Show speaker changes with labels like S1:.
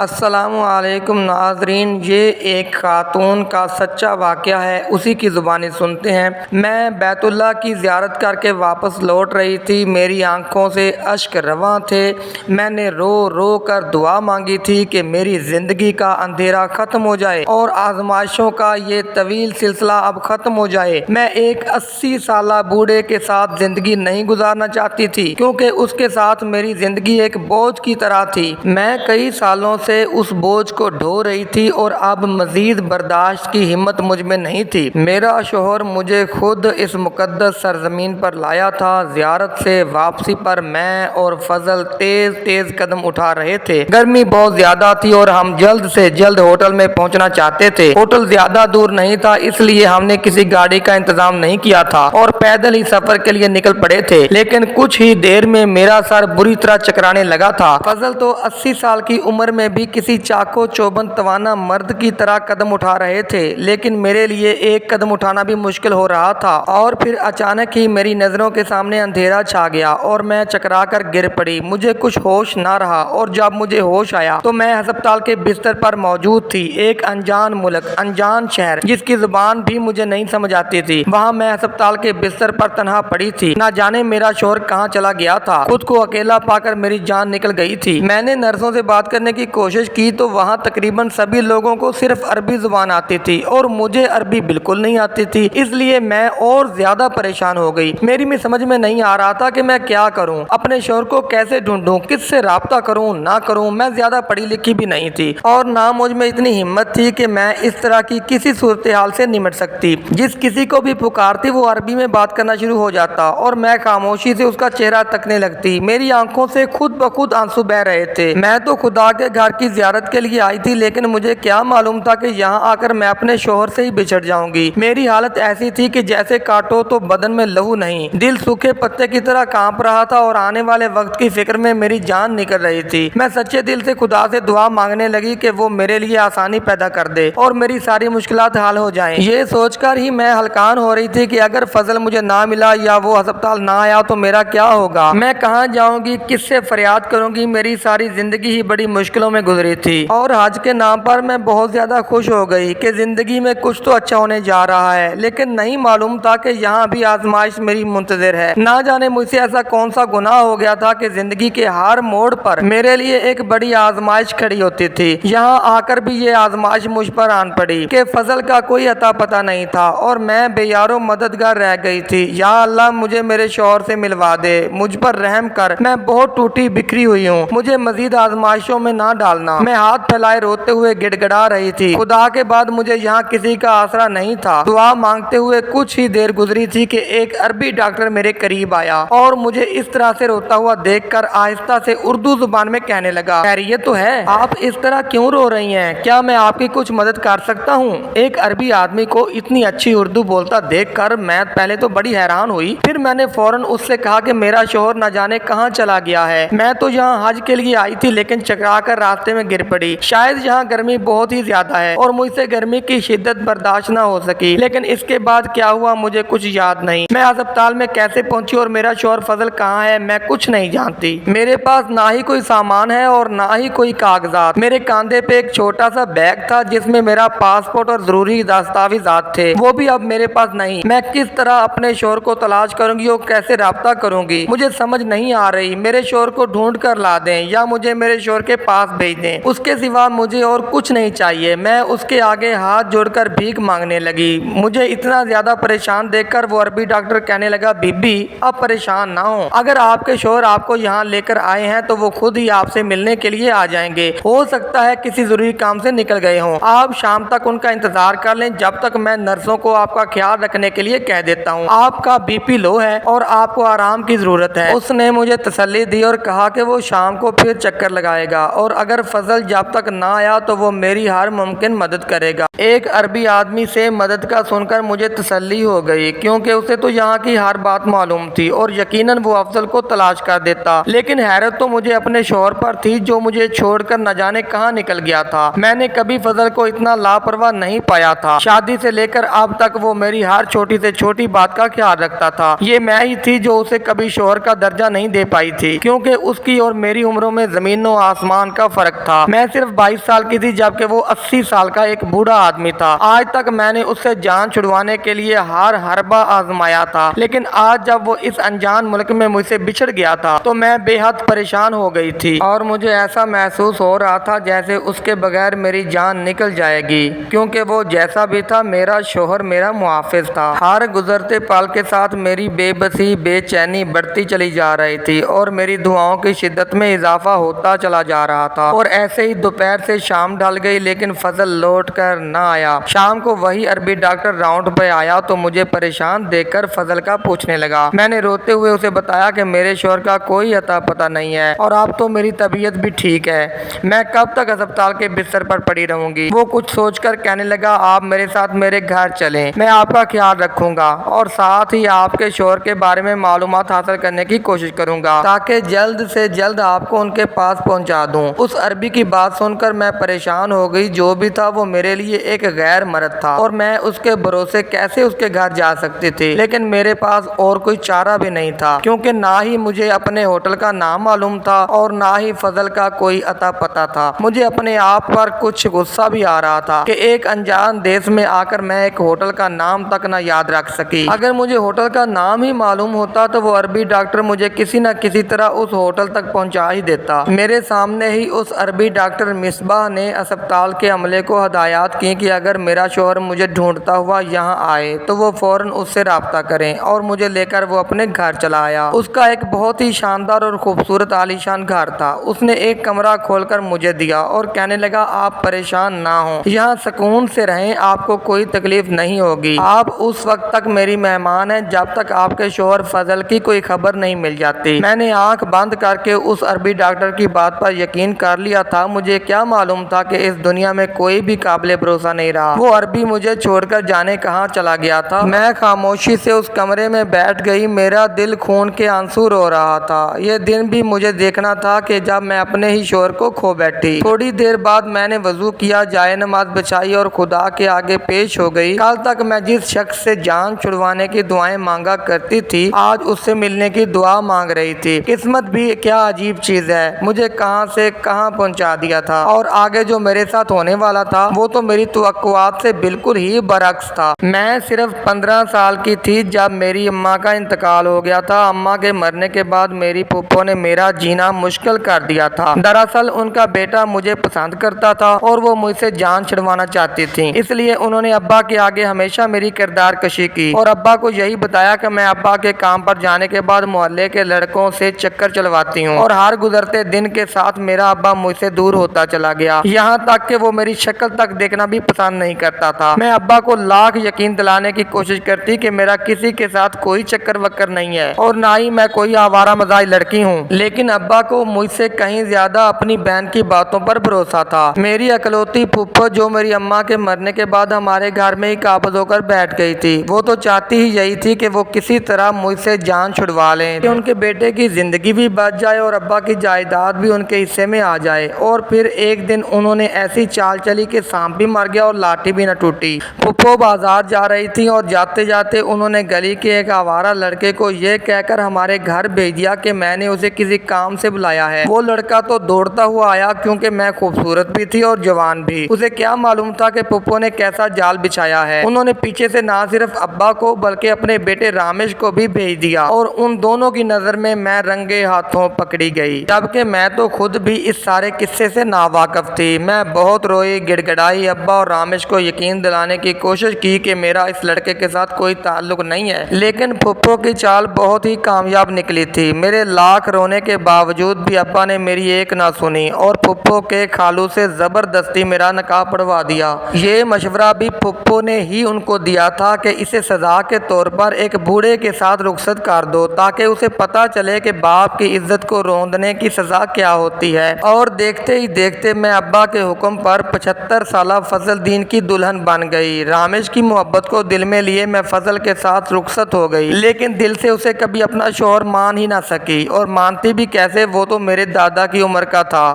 S1: السلام علیکم ناظرین، یہ ایک خاتون کا سچا واقعہ ہے، اسی کی زبانی سنتے ہیں۔ میں بیت اللہ کی زیارت کر کے واپس لوٹ رہی تھی، میری آنکھوں سے اشک رواں تھے۔ میں نے رو رو کر دعا مانگی تھی کہ میری زندگی کا اندھیرا ختم ہو جائے اور آزمائشوں کا یہ طویل سلسلہ اب ختم ہو جائے۔ میں ایک 80 سالہ بوڑھے کے ساتھ زندگی نہیں گزارنا چاہتی تھی، کیونکہ اس کے ساتھ میری زندگی ایک بوجھ کی طرح تھی۔ میں کئی سالوں سے اس بوجھ کو ڈھو رہی تھی اور اب مزید برداشت کی ہمت مجھ میں نہیں تھی۔ میرا شوہر مجھے خود اس مقدس سرزمین پر لایا تھا۔ زیارت سے واپسی پر میں اور فضل تیز تیز قدم اٹھا رہے تھے۔ گرمی بہت زیادہ تھی اور ہم جلد سے جلد ہوٹل میں پہنچنا چاہتے تھے۔ ہوٹل زیادہ دور نہیں تھا، اس لیے ہم نے کسی گاڑی کا انتظام نہیں کیا تھا اور پیدل ہی سفر کے لیے نکل پڑے تھے، لیکن کچھ ہی دیر میں میرا سر بری طرح چکرانے لگا تھا۔ فضل تو 80 سال کی عمر میں بھی کسی چاقو چوبند توانا مرد کی طرح قدم اٹھا رہے تھے، لیکن میرے لیے ایک قدم اٹھانا بھی مشکل ہو رہا تھا۔ اور پھر اچانک ہی میری نظروں کے سامنے اندھیرا چھا گیا اور میں چکرا کر گر پڑی۔ مجھے کچھ ہوش نہ رہا اور جب مجھے ہوش آیا تو میں ہسپتال کے بستر پر موجود تھی، ایک انجان ملک، انجان شہر، جس کی زبان بھی مجھے نہیں سمجھ آتی تھی۔ وہاں میں ہسپتال کے بستر پر تنہا پڑی تھی، نہ جانے میرا شوہر کہاں چلا گیا تھا۔ خود کو اکیلا پا کر میری جان نکل گئی تھی۔ میں نے نرسوں سے بات کرنے کی کوشش کی تو وہاں تقریباً سبھی لوگوں کو صرف عربی زبان آتی تھی اور مجھے عربی بالکل نہیں آتی تھی، اس لیے میں اور زیادہ پریشان ہو گئی۔ میری سمجھ میں نہیں آ رہا تھا کہ میں کیا کروں، اپنے شوہر کو کیسے ڈھونڈوں، کس سے رابطہ کروں نہ کروں۔ میں زیادہ پڑھی لکھی بھی نہیں تھی اور نہ مجھ میں اتنی ہمت تھی کہ میں اس طرح کی کسی صورتحال سے نمٹ سکتی۔ جس کسی کو بھی پکارتی وہ عربی میں بات کرنا شروع ہو جاتا اور میں خاموشی سے اس کا چہرہ تکنے لگتی۔ میری آنکھوں سے خود بخود آنسو بہہ رہے تھے۔ میں تو خدا کے گھر کی زیارت کے لیے آئی تھی، لیکن مجھے کیا معلوم تھا کہ یہاں آ کر میں اپنے شوہر سے ہی بچھڑ جاؤں گی۔ میری حالت ایسی تھی کہ جیسے کاٹو تو بدن میں لہو نہیں، دل سوکھے پتے کی طرح کانپ رہا تھا اور آنے والے وقت کی فکر میں میری جان نکل رہی تھی۔ میں سچے دل سے خدا سے دعا مانگنے لگی کہ وہ میرے لیے آسانی پیدا کر دے اور میری ساری مشکلات حل ہو جائیں۔ یہ سوچ کر ہی میں ہلکان ہو رہی تھی کہ اگر فضل مجھے نہ ملا یا وہ ہسپتال نہ آیا تو میرا کیا ہوگا، میں کہاں جاؤں گی، کس سے فریاد کروں گی۔ میری ساری زندگی ہی بڑی مشکلوں میں گزری تھی اور حج کے نام پر میں بہت زیادہ خوش ہو گئی کہ زندگی میں کچھ تو اچھا ہونے جا رہا ہے، لیکن نہیں معلوم تھا کہ یہاں بھی آزمائش میری منتظر ہے۔ نہ جانے مجھ سے ایسا کون سا گناہ ہو گیا تھا کہ زندگی کے ہر موڑ پر میرے لیے ایک بڑی آزمائش کھڑی ہوتی تھی۔ یہاں آ کر بھی یہ آزمائش مجھ پر آن پڑی کہ فضل کا کوئی عطا پتہ نہیں تھا اور میں بے یار و مددگار رہ گئی تھی۔ یا اللہ، مجھے میرے شوہر سے ملوا دے، مجھ پر رحم کر، میں بہت ٹوٹی بکھری ہوئی ہوں، مجھے مزید آزمائشوں میں نہ ڈالنا۔ میں ہاتھ پھیلائے روتے ہوئے گڑ گڑا رہی تھی۔ خدا کے بعد مجھے یہاں کسی کا آسرا نہیں تھا۔ دعا مانگتے ہوئے کچھ ہی دیر گزری تھی کہ ایک عربی ڈاکٹر میرے قریب آیا اور مجھے اس طرح سے روتا ہوا دیکھ کر آہستہ سے اردو زبان میں کہنے لگا، خیریت تو ہے؟ آپ اس طرح کیوں رو رہی ہیں؟ کیا میں آپ کی کچھ مدد کر سکتا ہوں؟ ایک عربی آدمی کو اتنی اچھی اردو بولتا دیکھ کر میں پہلے تو بڑی حیران ہوئی، پھر میں نے فوراً اس سے کہا کہ میرا شوہر نہ جانے کہاں چلا گیا ہے۔ میں تو یہاں حج کے لیے آئی تھی، لیکن چکرا کر راستے میں گر پڑی۔ شاید یہاں گرمی بہت ہی زیادہ ہے اور مجھ سے گرمی کی شدت برداشت نہ ہو سکی، لیکن اس کے بعد کیا ہوا مجھے کچھ یاد نہیں۔ میں ہسپتال میں کیسے پہنچی اور میرا شوہر فضل کہاں ہے، میں کچھ نہیں جانتی۔ میرے پاس نہ ہی کوئی سامان ہے اور نہ ہی کوئی کاغذات۔ میرے کاندھے پہ ایک چھوٹا سا بیگ تھا جس میں میرا پاسپورٹ اور ضروری دستاویزات تھے، وہ بھی اب میرے پاس نہیں۔ میں کس طرح اپنے شوہر کو تلاش کروں گی اور کیسے رابطہ کروں گی، مجھے سمجھ نہیں آ رہی۔ میرے شوہر کو ڈھونڈ کر لا دیں یا مجھے میرے شوہر کے پاس بھیج دیں، اس کے سوا مجھے اور کچھ نہیں چاہیے۔ میں اس کے آگے ہاتھ جوڑ کر بھیک مانگنے لگی۔ مجھے اتنا زیادہ پریشان دیکھ کر وہ عربی ڈاکٹر کہنے لگا، بی بی اب پریشان نہ ہوں، اگر آپ کے شوہر آپ کو یہاں لے کر آئے ہیں تو وہ خود ہی آپ سے ملنے کے لیے آ جائیں گے، ہو سکتا ہے کسی ضروری کام سے نکل گئے ہوں۔ آپ شام تک ان کا انتظار کر لیں، جب تک میں نرسوں کو آپ کا خیال رکھنے کے لیے کہہ دیتا ہوں۔ آپ کا بی پی لو ہے اور آپ کو آرام کی ضرورت ہے۔ اس نے مجھے تسلی دی اور کہا کہ وہ شام کو پھر چکر لگائے گا اور اگر فضل جب تک نہ آیا تو وہ میری ہر ممکن مدد کرے گا۔ ایک عربی آدمی سے مدد کا سن کر مجھے تسلی ہو گئی، کیونکہ اسے تو یہاں کی ہر بات معلوم تھی اور یقیناً وہ افضل کو تلاش کر دیتا، لیکن حیرت تو مجھے اپنے شوہر پر تھی جو مجھے چھوڑ کر نہ جانے کہاں نکل گیا تھا۔ میں نے کبھی فضل کو اتنا لاپرواہ نہیں پایا تھا۔ شادی سے لے کر اب تک وہ میری ہر چھوٹی سے چھوٹی بات کا خیال رکھتا تھا۔ یہ میں ہی تھی جو اسے کبھی شوہر کا درجہ نہیں دے پائی تھی، کیونکہ اس کی اور میری عمروں میں زمین و آسمان کا فرق فرق تھا۔ میں صرف 22 سال کی تھی جبکہ وہ 80 سال کا ایک بوڑھا آدمی تھا۔ آج تک میں نے اس سے جان چھڑوانے کے لیے ہر حربہ آزمایا تھا، لیکن آج جب وہ اس انجان ملک میں مجھ سے بچھڑ گیا تھا تو میں بے حد پریشان ہو گئی تھی اور مجھے ایسا محسوس ہو رہا تھا جیسے اس کے بغیر میری جان نکل جائے گی، کیونکہ وہ جیسا بھی تھا میرا شوہر میرا محافظ تھا۔ ہر گزرتے پل کے ساتھ میری بے بسی بے چینی بڑھتی چلی جا رہی تھی اور میری دعاؤں کی شدت میں اضافہ ہوتا چلا جا رہا تھا۔ اور ایسے ہی دوپہر سے شام ڈھل گئی لیکن فضل لوٹ کر نہ آیا۔ شام کو وہی عربی ڈاکٹر راؤنڈ پہ آیا تو مجھے پریشان دیکھ کر فضل کا پوچھنے لگا۔ میں نے روتے ہوئے اسے بتایا کہ میرے شوہر کا کوئی اتا پتہ نہیں ہے اور اب تو میری طبیعت بھی ٹھیک ہے، میں کب تک ہسپتال کے بستر پر پڑی رہوں گی۔ وہ کچھ سوچ کر کہنے لگا، آپ میرے ساتھ میرے گھر چلیں، میں آپ کا خیال رکھوں گا اور ساتھ ہی آپ کے شوہر کے بارے میں معلومات حاصل کرنے کی کوشش کروں گا تاکہ جلد سے جلد آپ کو ان کے پاس پہنچا دوں۔ اس عربی کی بات سن کر میں پریشان ہو گئی۔ جو بھی تھا وہ میرے لیے ایک غیر مرد تھا اور میں اس کے بھروسے کیسے اس کے گھر جا سکتی تھی، لیکن میرے پاس اور کوئی چارہ بھی نہیں تھا کیونکہ نہ ہی مجھے اپنے ہوٹل کا نام معلوم تھا اور نہ ہی فضل کا کوئی اتا پتہ تھا۔ مجھے اپنے آپ پر کچھ غصہ بھی آ رہا تھا کہ ایک انجان دیس میں آ کر میں ایک ہوٹل کا نام تک نہ یاد رکھ سکی۔ اگر مجھے ہوٹل کا نام ہی معلوم ہوتا تو وہ عربی ڈاکٹر مجھے کسی نہ کسی طرح اس ہوٹل تک پہنچا ہی دیتا۔ میرے سامنے ہی اس عربی ڈاکٹر مصباح نے اسپتال کے عملے کو ہدایات کی کہ اگر میرا شوہر مجھے ڈھونڈتا ہوا یہاں آئے تو وہ فوراً اس سے رابطہ کریں، اور مجھے لے کر وہ اپنے گھر چلا آیا۔ اس کا ایک بہت ہی شاندار اور خوبصورت عالیشان گھر تھا۔ اس نے ایک کمرہ کھول کر مجھے دیا اور کہنے لگا، آپ پریشان نہ ہوں، یہاں سکون سے رہیں، آپ کو کوئی تکلیف نہیں ہوگی۔ آپ اس وقت تک میری مہمان ہیں جب تک آپ کے شوہر فضل کی کوئی خبر نہیں مل جاتی۔ میں نے آنکھ بند کر کے اس عربی ڈاکٹر کی بات پر یقین کر لیا تھا۔ مجھے کیا معلوم تھا کہ اس دنیا میں کوئی بھی قابل بھروسہ نہیں رہا۔ وہ عربی مجھے چھوڑ کر جانے کہاں چلا گیا تھا۔ میں خاموشی سے اس کمرے میں بیٹھ گئی۔ میرا دل خون کے آنسو رو رہا تھا۔ یہ دن بھی مجھے دیکھنا تھا کہ جب میں اپنے ہی شوہر کو کھو بیٹھی۔ تھوڑی دیر بعد میں نے وضو کیا، جائے نماز بچھائی اور خدا کے آگے پیش ہو گئی۔ کل تک میں جس شخص سے جان چھڑوانے کی دعائیں مانگا کرتی تھی آج اس سے ملنے کی دعا مانگ رہی تھی۔ قسمت بھی کیا عجیب چیز ہے، مجھے کہاں سے کہاں پہنچا دیا تھا اور آگے جو میرے ساتھ ہونے والا تھا وہ تو میری توقعات سے بالکل ہی برعکس تھا۔ میں صرف 15 سال کی تھی جب میری اماں کا انتقال ہو گیا تھا۔ اماں کے مرنے کے بعد میری پھپھو نے میرا جینا مشکل کر دیا تھا۔ دراصل ان کا بیٹا مجھے پسند کرتا تھا اور وہ مجھ سے جان چھڑوانا چاہتی تھی، اس لیے انہوں نے ابا کے آگے ہمیشہ میری کردار کشی کی اور ابا کو یہی بتایا کہ میں ابا کے کام پر جانے کے بعد محلے کے لڑکوں سے چکر چلواتی ہوں، اور ہر گزرتے دن کے ساتھ میرا ابا مجھ سے دور ہوتا چلا گیا، یہاں تک کہ وہ میری شکل تک دیکھنا بھی پسند نہیں کرتا تھا۔ میں ابا کو لاکھ یقین دلانے کی کوشش کرتی کہ میرا کسی کے ساتھ کوئی چکر وکر نہیں ہے اور نہ ہی میں کوئی آوارہ مزاج لڑکی ہوں، لیکن ابا کو مجھ سے کہیں زیادہ اپنی بہن کی باتوں پر بھروسہ تھا۔ میری اکلوتی پھپھو جو میری اماں کے مرنے کے بعد ہمارے گھر میں ہی قابض ہو کر بیٹھ گئی تھی، وہ تو چاہتی ہی یہی تھی کہ وہ کسی طرح مجھ سے جان چھڑوا لیں کہ ان کے بیٹے کی زندگی بھی بچ جائے اور ابا کی جائیداد بھی ان کے حصے میں آ جائے۔ اور پھر ایک دن انہوں نے ایسی چال چلی کہ سانپ بھی مر گیا اور لاٹھی بھی نہ ٹوٹی۔ پھپھو بازار جا رہی تھی اور جاتے جاتے انہوں نے گلی کے ایک آوارہ لڑکے کو یہ کہہ کر ہمارے گھر بھیج دیا کہ میں نے اسے کسی کام سے بلایا ہے۔ وہ لڑکا تو دوڑتا ہوا آیا کیونکہ میں خوبصورت بھی تھی اور جوان بھی۔ اسے کیا معلوم تھا کہ پھپھو نے کیسا جال بچھایا ہے۔ انہوں نے پیچھے سے نہ صرف ابا کو بلکہ اپنے بیٹے رامش کو بھی بھیج دیا اور ان دونوں کی نظر میں رنگے ہاتھوں پکڑی گئی، جبکہ میں تو خود بھی اس سارے قصے سے ناواقف تھی۔ میں بہت روئی، گڑ گڑائی، ابا اور رامش کو یقین دلانے کی کوشش کی کہ میرا اس لڑکے کے ساتھ کوئی تعلق نہیں ہے، لیکن پھپھو کی چال بہت ہی کامیاب نکلی تھی۔ میرے لاکھ رونے کے باوجود بھی ابا نے میری ایک نہ سنی اور پھپھو کے خالو سے زبردستی میرا نکاح پڑھوا دیا۔ یہ مشورہ بھی پھپھو نے ہی ان کو دیا تھا کہ اسے سزا کے طور پر ایک بوڑھے کے ساتھ رخصت کر دو تاکہ اسے پتہ چلے کہ باپ کی عزت کو روندنے کی سزا کیا ہوتی ہے۔ اور دیکھتے ہی دیکھتے میں ابا کے حکم پر 75 سالہ فضل دین کی دلہن بن گئی۔ رامش کی محبت کو دل میں لیے میں فضل کے ساتھ رخصت ہو گئی، لیکن دل سے اسے کبھی اپنا شوہر مان ہی نہ سکی، اور مانتی بھی کیسے، وہ تو میرے دادا کی عمر کا تھا۔